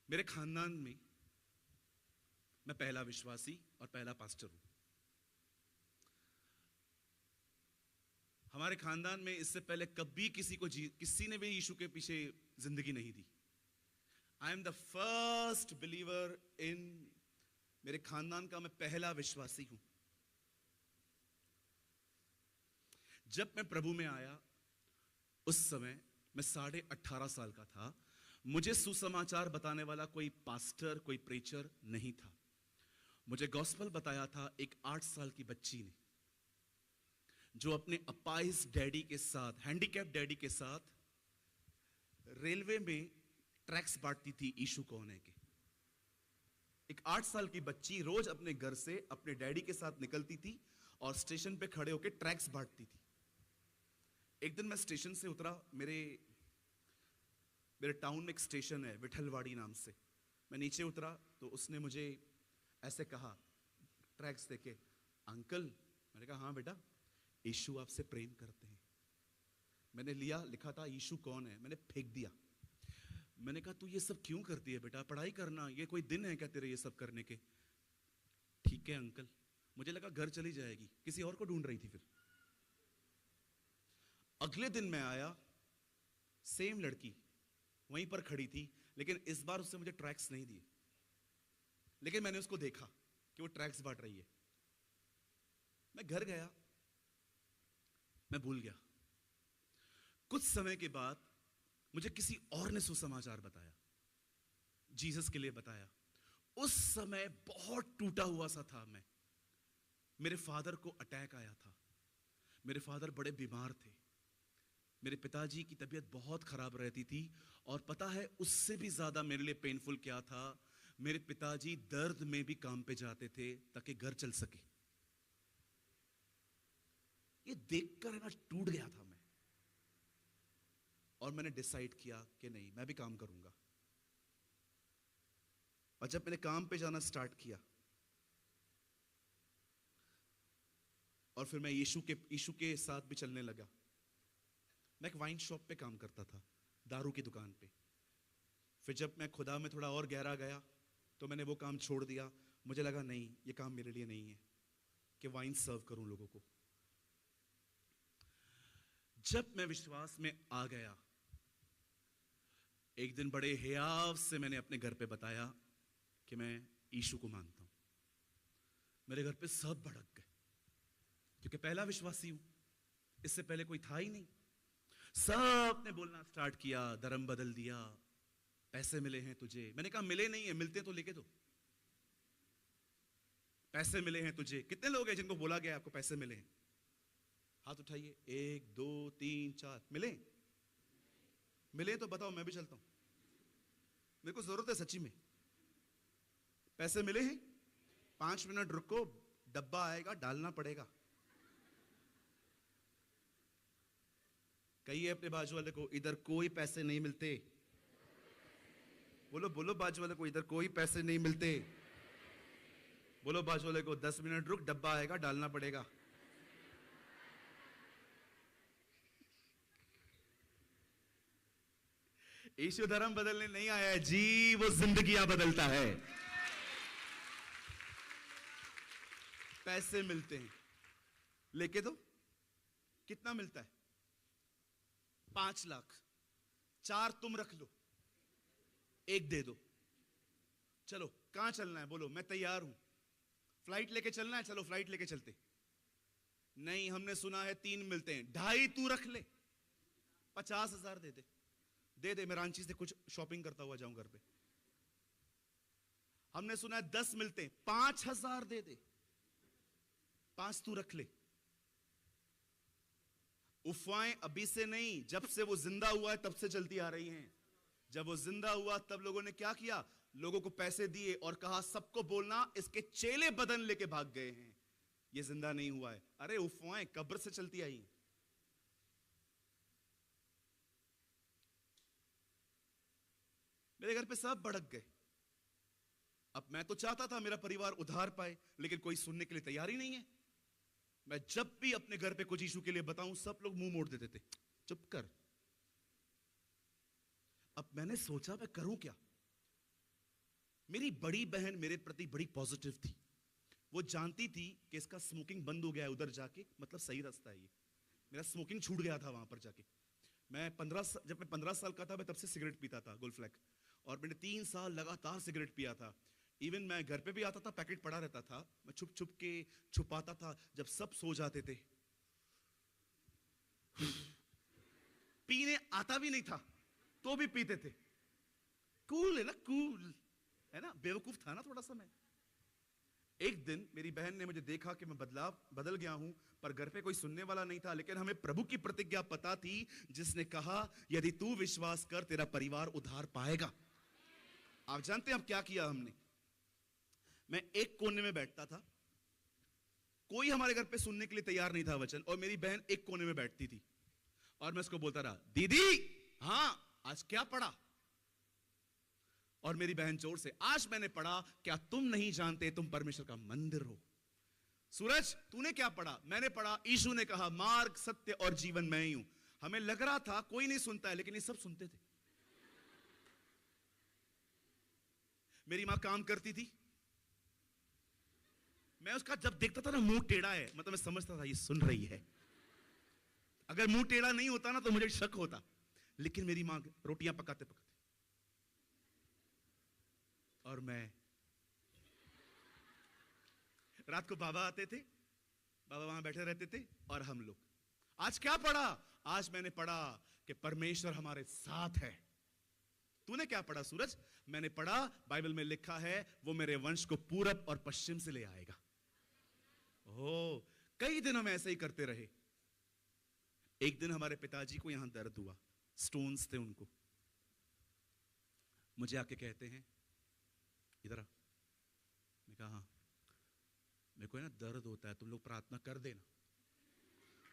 मेरे खानदान में मैं पहला विश्वासी और पहला पास्टर हूं। हमारे खानदान में इससे पहले कभी किसी ने भी यीशु के पीछे जिंदगी नहीं दी। I am the first believer in, मेरे खानदान का मैं पहला विश्वासी हूं। जब मैं प्रभु में आया उस समय मैं 18.5 साल का था। मुझे सुसमाचार बताने वाला कोई पास्टर, कोई प्रीचर नहीं था। मुझे गॉस्पेल बताया था एक 8 साल की बच्ची ने, जो अपने अपाइज डैडी के साथ, हैंडीकैप डैडी के साथ रेलवे में ट्रैक्स बांटती थी यीशु कौन है के। एक 8 साल की बच्ची रोज अपने घर से अपने डैडी के साथ निकलती थी और स्टेशन पे खड़े होकर ट्रैक्स बांटती थी। एक दिन मैं स्टेशन से उतरा, मेरे टाउन में एक स्टेशन है विठलवाड़ी नाम से। मैं नीचे उतरा तो उसने मुझे ऐसे कहा, ट्रैक्स देके, अंकल। मैंने कहा हाँ बेटा, यीशु आपसे प्रेम करते हैं। मैंने लिया, लिखा था यीशु कौन है, मैंने फेंक दिया। मैंने कहा तू ये सब क्यों करती है बेटा, पढ़ाई करना, ये कोई दिन है क्या तेरे ये सब करने के। ठीक है अंकल। मुझे लगा घर चली जाएगी, किसी और को ढूंढ रही थी। फिर अगले दिन मैं आया, सेम लड़की वहीं पर खड़ी थी, लेकिन इस बार उससे मुझे ट्रैक्स नहीं दिए। लेकिन मैंने उसको देखा कि वो ट्रैक्स बांट रही है। मैं घर गया, मैं भूल गया। कुछ समय के बाद मुझे किसी और ने सुसमाचार बताया, जीसस के लिए बताया। उस समय बहुत टूटा हुआ सा था मैं। मेरे फादर को अटैक आया था। मेरे फादर बड़े बीमार थे। मेरे पिताजी की तबीयत बहुत खराब रहती थी। और पता है उससे भी ज्यादा मेरे लिए पेनफुल क्या था, मेरे पिताजी दर्द में भी काम पे जाते थे ताकि घर चल सके। ये देखकर ना टूट गया था मैं। और मैंने डिसाइड किया कि नहीं, मैं भी काम करूंगा। और जब मैंने काम पे जाना स्टार्ट किया और फिर मैं यीशु के साथ भी चलने लगा। मैं एक वाइन शॉप पे काम करता था, दारू की दुकान पे। फिर जब मैं खुदा में थोड़ा और गहरा गया तो मैंने वो काम छोड़ दिया। मुझे लगा नहीं, ये काम मेरे लिए नहीं है कि वाइन सर्व करूं लोगों को। जब मैं विश्वास में आ गया, एक दिन बड़े हियाव से मैंने अपने घर पे बताया कि मैं यीशु को मानता हूं। मेरे घर पे सब भड़क गए, क्योंकि पहला विश्वासी हूं, इससे पहले कोई था ही नहीं। सब ने बोलना स्टार्ट किया, धर्म बदल दिया, पैसे मिले हैं तुझे। मैंने कहा मिले नहीं है, मिलते तो लेके दो। पैसे मिले हैं तुझे। कितने लोग हैं जिनको बोला गया आपको पैसे मिले हैं? हाथ उठाइए। 1 2 3 4। मिले? मिले तो बताओ, मैं भी चलता हूं। मेरे को जरूरत है सच्ची में। पैसे मिले हैं? 5 मिनट रुको, डब्बा आएगा, डालना पड़ेगा। कहिए अपने बाजू वाले को, इधर कोई पैसे नहीं मिलते। बोलो बोलो बाजू वाले को, इधर कोई पैसे नहीं मिलते। बोलो बाजू वाले को, 10 मिनट रुक, डब्बा आएगा, डालना पड़ेगा। यीशु धर्म बदलने नहीं आया है जी, वो जिंदगियां बदलता है। पैसे मिलते हैं, लेके दो। कितना मिलता है? 5 लाख। 4 तुम रख लो, 1 दे दो। चलो कहां चलना है बोलो, मैं तैयार हूं। फ्लाइट लेके चलना है, चलो फ्लाइट लेके चलते। नहीं, हमने सुना है 3 मिलते हैं। 2.5 तू रख ले। 50,000 दे दे। दे दे, मैं रांची से कुछ शॉपिंग करता हुआ जाऊं घर पे। हमने सुना है 10 मिलते हैं। 5,000 दे दे। 5 तू रख ले। अफवाहें अभी से नहीं, जब से वो जिंदा हुआ है तब से चलती आ रही हैं। जब वो जिंदा हुआ तब लोगों ने क्या किया? लोगों को पैसे दिए और कहा सबको बोलना इसके चेले बदन लेके भाग गए हैं, ये जिंदा नहीं हुआ है। अरे अफवाहें कब्र से चलती आई हैं। मेरे घर पे सब भड़क गए। अब मैं तो चाहता था मेरा परिवार उधार पाए, लेकिन कोई सुनने के लिए तैयार ही नहीं है। मैं जब भी अपने घर पे कुछ यीशु के लिए बताऊं, सब लोग मुंह मोड़ देते थे, चुप कर। अब मैंने सोचा मैं करूं क्या? मेरी बड़ी बहन मेरे प्रति बड़ी पॉजिटिव थी। वो जानती थी कि इसका स्मोकिंग बंद हो गया है उधर जाके, मतलब सही रास्ता है ये। मेरा स्मोकिंग छूट गया था वहां पर जाके। जब मैं 15 साल का था, मैं तब से सिगरेट पीता था, गोल्ड फ्लैग। और मैंने 3 साल लगातार सिगरेट पिया था। इवन मैं घर पे भी आता था, पैकेट पड़ा रहता था, मैं छुप छुप के छुपाता था। जब सब सो जाते थे, पीने आता भी नहीं था तो भी पीते थे। कूल है ना, कूल है ना, बेवकूफ था ना थोड़ा सा मैं। एक दिन मेरी बहन ने मुझे देखा कि मैं बदल गया हूं, पर घर पे कोई सुनने वाला नहीं था। लेकिन हमें प्रभु की प्रतिज्ञा पता थी, जिसने कहा यदि तू विश्वास कर तेरा परिवार उद्धार पाएगा। आप जानते हैं अब क्या किया हमने? मैं एक कोने में बैठता था, कोई हमारे घर पे सुनने के लिए तैयार नहीं था वचन, और मेरी बहन एक कोने में बैठती थी। और मैं उसको बोलता रहा, दीदी हाँ आज क्या पढ़ा? और मेरी बहन जोर से, आज मैंने पढ़ा, क्या तुम नहीं जानते तुम परमेश्वर का मंदिर हो? सूरज तूने क्या पढ़ा? मैंने पढ़ा, यीशु ने कहा मार्ग सत्य और जीवन मैं ही हूं। हमें लग रहा था कोई नहीं सुनता है, लेकिन ये सब सुनते थे। मेरी मां काम करती थी, मैं उसका जब देखता था ना मुंह टेढ़ा है, मतलब मैं समझता था ये सुन रही है। अगर मुंह टेढ़ा नहीं होता ना तो मुझे शक होता। लेकिन मेरी मां रोटियां पकाते पकाते, और मैं रात को बाबा आते थे, बाबा वहां बैठे रहते थे, और हम लोग, आज क्या पढ़ा? आज मैंने पढ़ा कि परमेश्वर हमारे साथ है। तूने क्या पढ़ा सूरज? मैंने पढ़ा बाइबल में लिखा है वो मेरे वंश को पूरब और पश्चिम से ले आएगा। ओ, कई दिन हम ऐसे ही करते रहे। एक दिन हमारे पिताजी को यहां दर्द हुआ, स्टोन्स थे उनको। मुझे आके कहते हैं इधर आ। मैं कहा हाँ। मेरे को है ना दर्द होता है, तुम लोग प्रार्थना कर देना।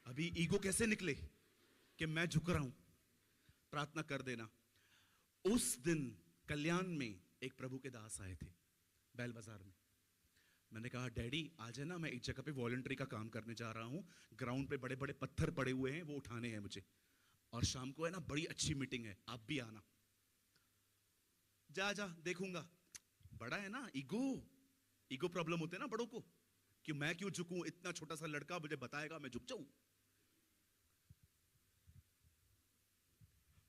अभी ईगो कैसे निकले कि मैं झुक रहा हूं, प्रार्थना कर देना। उस दिन कल्याण में एक प्रभु के दास आए थे बैल बाजार में। मैंने कहा डैडी आज है ना मैं एक जगह पे वॉलंटरी का काम करने जा रहा हूं, ग्राउंड पे बड़े बड़े पत्थर पड़े हुए हैं, वो उठाने हैं मुझे, और शाम को है ना बड़ी अच्छी मीटिंग है, आप भी आना। जा जा देखूंगा। बड़ा है ना, ईगो प्रॉब्लम होते हैं ना बड़ों को, कि मैं क्यों झुकूं, इतना छोटा सा लड़का मुझे बताएगा मैं झुक जाऊं।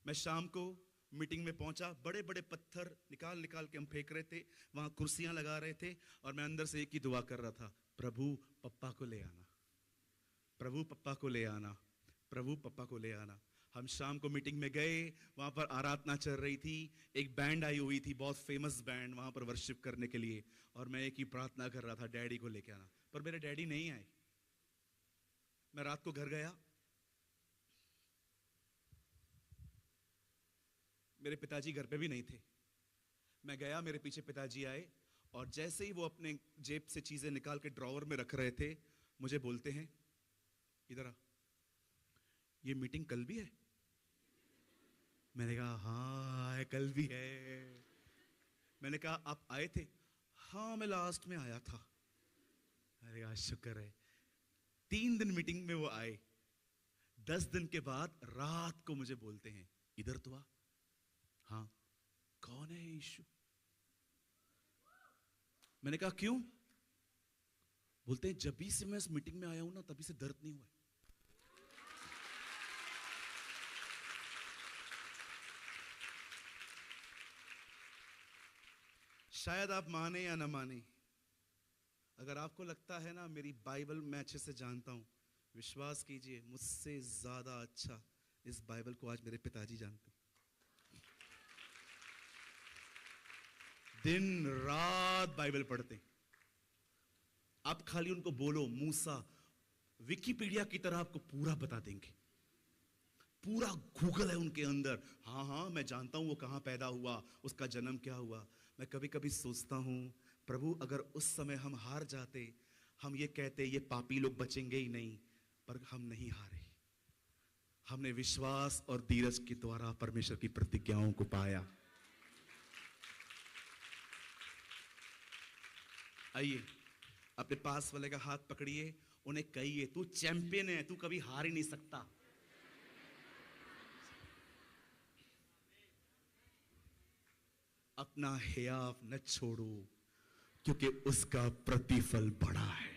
मैं शाम को मीटिंग में पहुंचा, बड़े बड़े पत्थर निकाल निकाल के हम फेंक रहे थे, वहां कुर्सियां लगा रहे थे, और मैं अंदर से एक ही दुआ कर रहा था, प्रभु पप्पा को ले आना, प्रभु पप्पा को ले आना, प्रभु पप्पा को ले आना। हम शाम को मीटिंग में गए, वहां पर आराधना चल रही थी, एक बैंड आई हुई थी, बहुत फेमस बैंड, वहां पर वर्शिप करने के लिए, और मैं एक ही प्रार्थना कर रहा था, डैडी को लेके आना। पर मेरे डैडी नहीं आए। मैं रात को घर गया, मेरे पिताजी घर पे भी नहीं थे। मैं गया, मेरे पीछे पिताजी आए, और जैसे ही वो अपने जेब से चीजें निकाल के ड्रॉवर में रख रहे थे, मुझे बोलते हैं इधर आ, ये मीटिंग कल भी है? मैंने कहा हाँ कल भी है। मैंने कहा आप आए थे? हाँ मैं लास्ट में आया था। अरे यार शुक्र है। 3 दिन मीटिंग में वो आए, 10 दिन के बाद रात को मुझे बोलते हैं इधर तो आ। हाँ कौन है यीशु? मैंने कहा क्यों? बोलते हैं जब भी से मैं इस मीटिंग में आया हूं ना तभी से दर्द नहीं हुआ। शायद आप माने या ना माने, अगर आपको लगता है ना मेरी बाइबल मैं अच्छे से जानता हूं, विश्वास कीजिए मुझसे ज्यादा अच्छा इस बाइबल को आज मेरे पिताजी जानते हैं। दिन रात बाइबल पढ़ते। आप खाली उनको बोलो मूसा, विकिपीडिया की तरह आपको पूरा बता देंगे, पूरा गूगल है उनके अंदर। हाँ हाँ मैं जानता हूं वो कहां पैदा हुआ, उसका जन्म क्या हुआ। मैं कभी कभी सोचता हूं प्रभु अगर उस समय हम हार जाते, हम ये कहते ये पापी लोग बचेंगे ही नहीं, पर हम नहीं हारे। हमने विश्वास और धीरज के द्वारा परमेश्वर की प्रतिज्ञाओं को पाया। आइए अपने पास वाले का हाथ पकड़िए, उन्हें कहिए तू चैंपियन है, तू कभी हार ही नहीं सकता। अब अपना हियाव न छोड़ो, क्योंकि उसका प्रतिफल बड़ा है।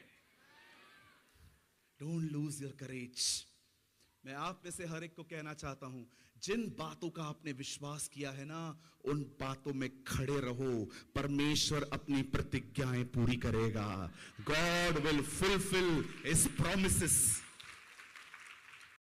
डोंट लूज योर करेज। मैं आप में से हर एक को कहना चाहता हूं, जिन बातों का आपने विश्वास किया है ना, उन बातों में खड़े रहो। परमेश्वर अपनी प्रतिज्ञाएं पूरी करेगा। God will fulfil his promises.